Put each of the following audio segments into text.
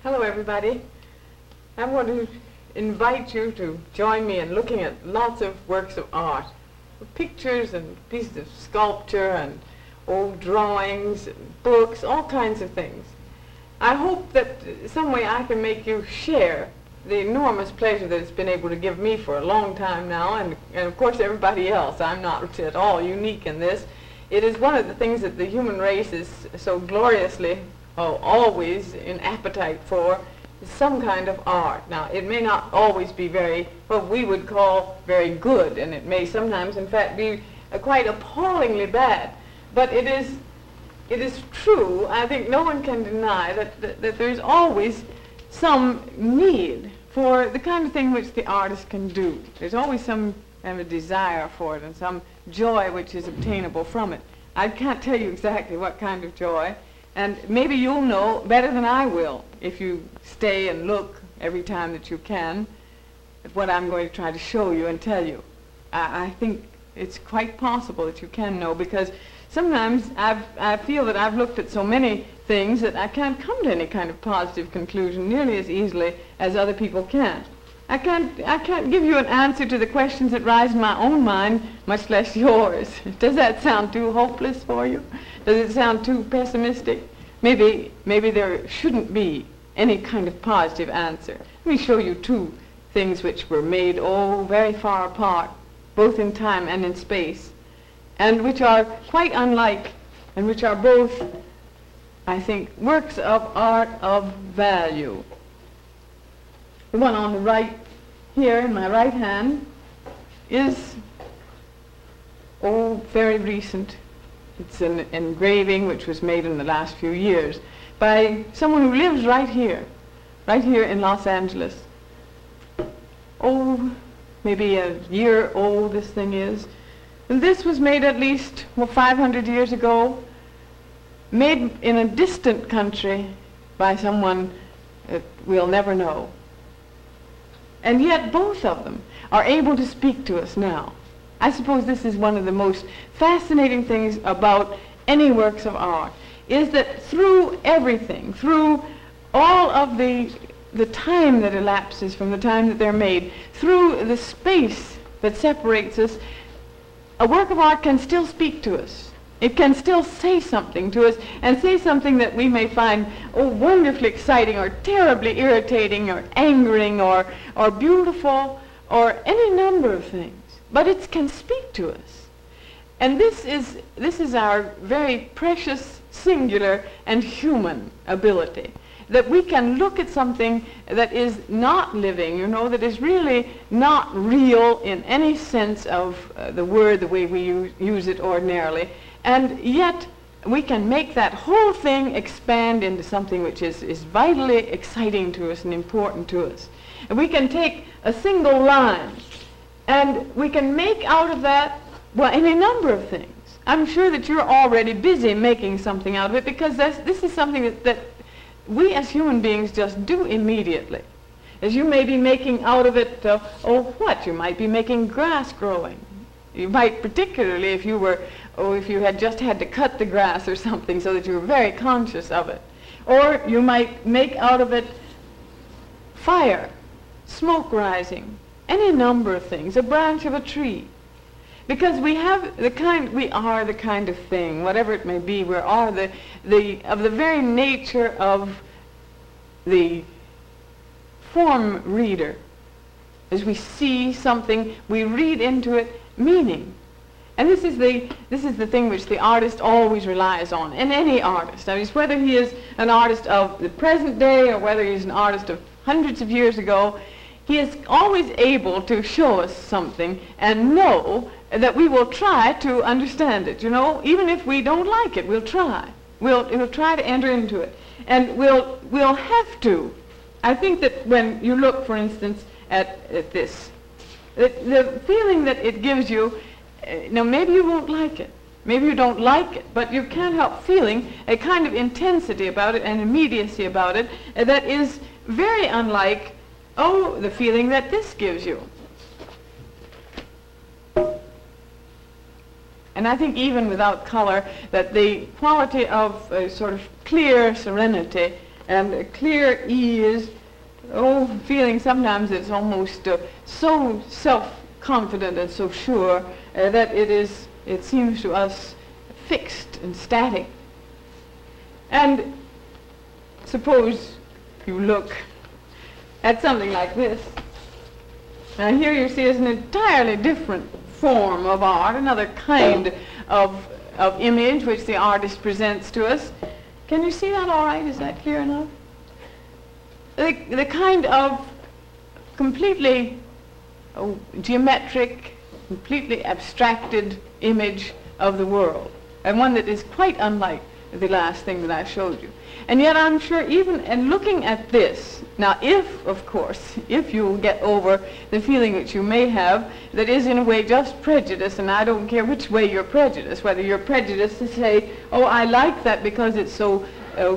Hello, everybody. I want to invite you to join me in looking at lots of works of art, pictures and pieces of sculpture and old drawings, and books, all kinds of things. I hope that some way I can make you share the enormous pleasure that it's been able to give me for a long time now, and of course everybody else. I'm not at all unique in this. It is one of the things that the human race is so gloriously always in appetite for, is some kind of art. Now, it may not always be what we would call very good, and it may sometimes, in fact, be quite appallingly bad. But it is true, I think no one can deny, that there's always some need for the kind of thing which the artist can do. There's always some kind of a desire for it and some joy which is obtainable from it. I can't tell you exactly what kind of joy, and maybe you'll know better than I will if you stay and look every time that you can at what I'm going to try to show you and tell you. I think it's quite possible that you can know, because sometimes I feel that I've looked at so many things that I can't come to any kind of positive conclusion nearly as easily as other people can. I can't give you an answer to the questions that rise in my own mind, much less yours. Does that sound too hopeless for you? Does it sound too pessimistic? Maybe there shouldn't be any kind of positive answer. Let me show you two things which were made very far apart, both in time and in space, and which are quite unlike, and which are both, I think, works of art of value. The one on the right here in my right hand is very recent. It's an engraving which was made in the last few years by someone who lives right here in Los Angeles. Maybe a year old this thing is. And this was made at least 500 years ago, made in a distant country by someone that we'll never know. And yet both of them are able to speak to us now. I suppose this is one of the most fascinating things about any works of art, is that through everything, through all of the time that elapses from the time that they're made, through the space that separates us, a work of art can still speak to us. It can still say something to us, and say something that we may find wonderfully exciting or terribly irritating or angering or beautiful or any number of things. But it can speak to us. And this is our very precious, singular, and human ability, that we can look at something that is not living, that is really not real in any sense of the word the way we use it ordinarily, and yet we can make that whole thing expand into something which is vitally exciting to us and important to us. And we can take a single line and we can make out of that, any number of things. I'm sure that you're already busy making something out of it, because this is something that we as human beings just do immediately. As you may be making out of it, you might be making grass growing. You might, particularly if you had just had to cut the grass or something, so that you were very conscious of it. Or you might make out of it fire, smoke rising, any number of things, a branch of a tree. Because we are the kind of thing, whatever it may be, we are of the very nature of the form reader. As we see something, we read into it meaning. And this is the thing which the artist always relies on, and any artist. I mean, whether he is an artist of the present day or whether he's an artist of hundreds of years ago, he is always able to show us something and know that we will try to understand it. Even if we don't like it, we'll try. We'll try to enter into it, and we'll have to. I think that when you look, for instance, at this, the feeling that it gives you, maybe you won't like it, maybe you don't like it, but you can't help feeling a kind of intensity about it and immediacy about it that is very unlike the feeling that this gives you. And I think even without color, that the quality of a sort of clear serenity and a clear ease, feeling sometimes it's almost so self-confident and so sure that it seems to us fixed and static. And suppose you look at something like this. Now here you see is an entirely different form of art, another kind of image which the artist presents to us. Can you see that all right? Is that clear enough? The kind of completely geometric, completely abstracted image of the world, and one that is quite unlike the last thing that I showed you. And yet I'm sure even in looking at this, now if, of course, if you get over the feeling that you may have that is in a way just prejudice, and I don't care which way you're prejudiced, whether you're prejudiced to say, oh, I like that because it's so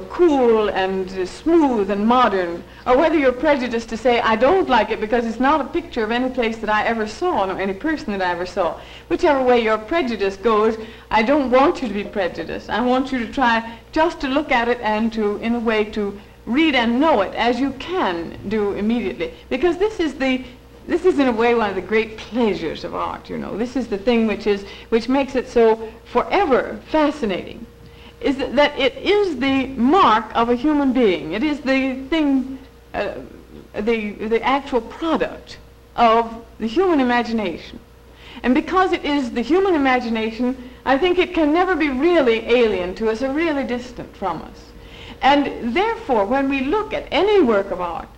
cool and smooth and modern, or whether you're prejudiced to say, I don't like it because it's not a picture of any place that I ever saw, or any person that I ever saw. Whichever way your prejudice goes, I don't want you to be prejudiced. I want you to try just to look at it and to, in a way, to read and know it as you can do immediately. Because this is in a way one of the great pleasures of art, you know. This is the thing which makes it so forever fascinating, is that it is the mark of a human being. It is the thing, the actual product of the human imagination. And because it is the human imagination, I think it can never be really alien to us or really distant from us. And therefore, when we look at any work of art,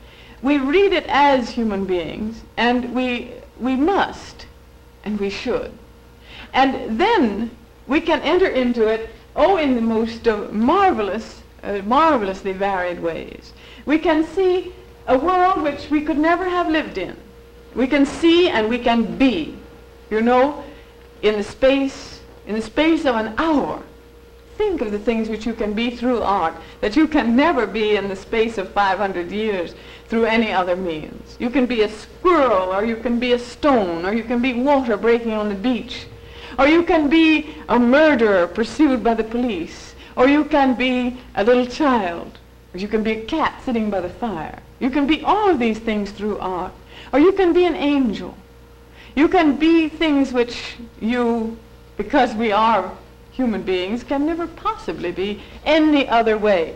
we read it as human beings, and we must, and we should. And then we can enter into it, in the most marvelously varied ways. We can see a world which we could never have lived in. We can see and we can be, you know, in the space of an hour. Think of the things which you can be through art that you can never be in the space of 500 years through any other means. You can be a squirrel, or you can be a stone, or you can be water breaking on the beach, or you can be a murderer pursued by the police, or you can be a little child, or you can be a cat sitting by the fire. You can be all of these things through art, or you can be an angel. You can be things which you, because we are human beings, can never possibly be any other way.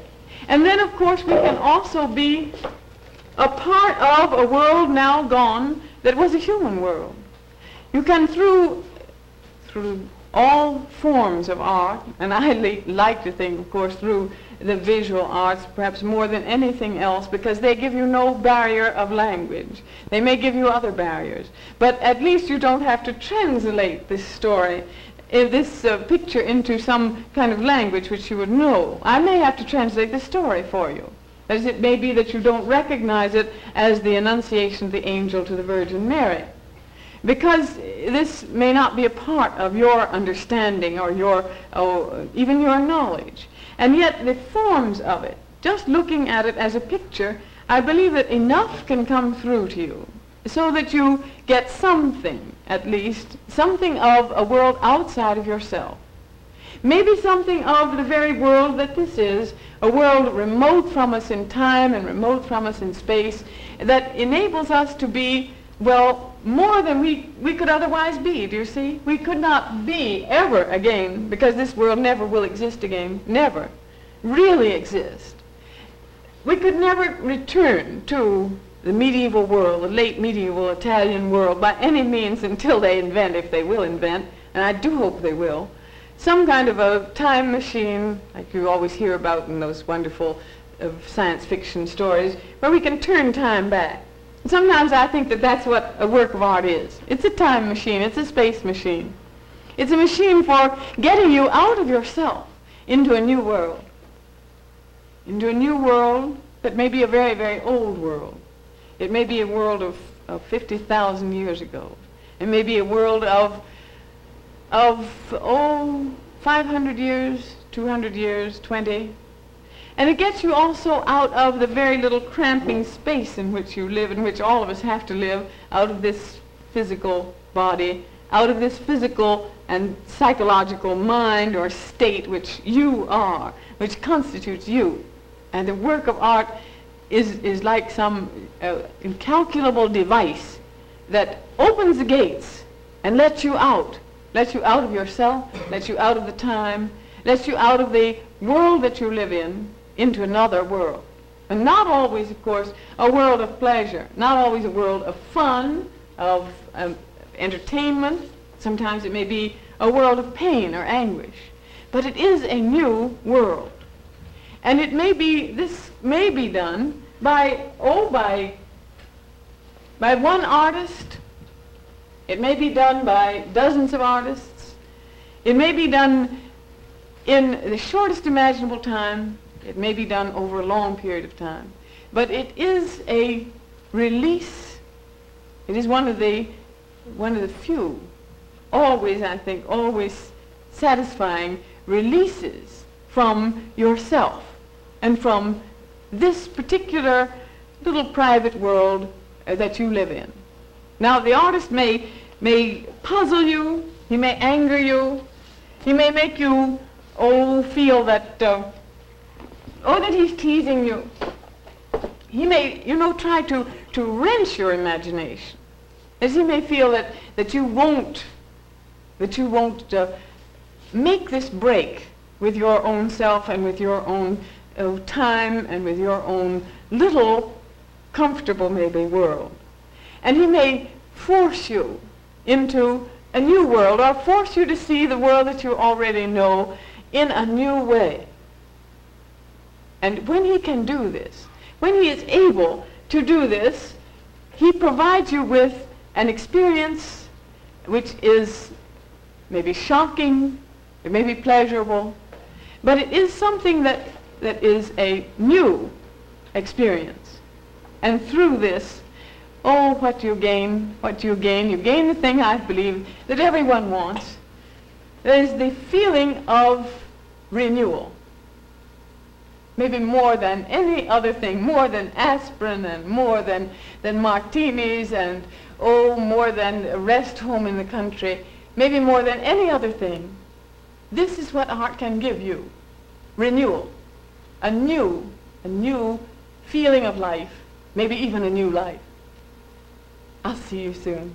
And then, of course, we can also be a part of a world now gone that was a human world. You can, through all forms of art, and I like to think, of course, through the visual arts, perhaps more than anything else, because they give you no barrier of language. They may give you other barriers, but at least you don't have to translate this story, this picture, into some kind of language which you would know. I may have to translate the story for you. As it may be that you don't recognize it as the Annunciation of the angel to the Virgin Mary, because this may not be a part of your understanding or even your knowledge. And yet the forms of it, just looking at it as a picture, I believe that enough can come through to you so that you get something, at least, something of a world outside of yourself. Maybe something of the very world that this is, a world remote from us in time and remote from us in space, that enables us to be, well, more than we could otherwise be, do you see? We could not be ever again, because this world never will exist again, never really exist. We could never return to the medieval world, the late medieval Italian world, by any means, until they invent, if they will invent, and I do hope they will, some kind of a time machine, like you always hear about in those wonderful science fiction stories, where we can turn time back. Sometimes I think that that's what a work of art is. It's a time machine. It's a space machine. It's a machine for getting you out of yourself into a new world. Into a new world that may be a very, very old world. It may be a world of 50,000 years ago. It may be a world of 500 years, 200 years, 20. And it gets you also out of the very little cramping space in which you live, in which all of us have to live, out of this physical body, out of this physical and psychological mind or state which you are, which constitutes you. And the work of art is like some incalculable device that opens the gates and lets you out of yourself, lets you out of the time, lets you out of the world that you live in into another world. And not always, of course, a world of pleasure, not always a world of fun, of entertainment. Sometimes it may be a world of pain or anguish. But it is a new world. And this may be done by one artist. It may be done by dozens of artists. It may be done in the shortest imaginable time. It may be done over a long period of time. But it is a release. It is one of the few, always satisfying releases from yourself and from this particular little private world that you live in. Now, the artist may puzzle you, he may anger you, he may make you feel that that he's teasing you. He may, try to wrench your imagination, as he may feel that you won't make this break with your own self and with your own time and with your own little comfortable maybe world. And he may force you into a new world, or force you to see the world that you already know in a new way. And when he can do this, when he is able to do this, he provides you with an experience which is maybe shocking, it may be pleasurable, but it is something that is a new experience. And through this, what you gain, you gain the thing I believe that everyone wants. There is the feeling of renewal. Maybe more than any other thing, more than aspirin and more than martinis and more than a rest home in the country, maybe more than any other thing. This is what art can give you. Renewal. A new feeling of life. Maybe even a new life. I'll see you soon.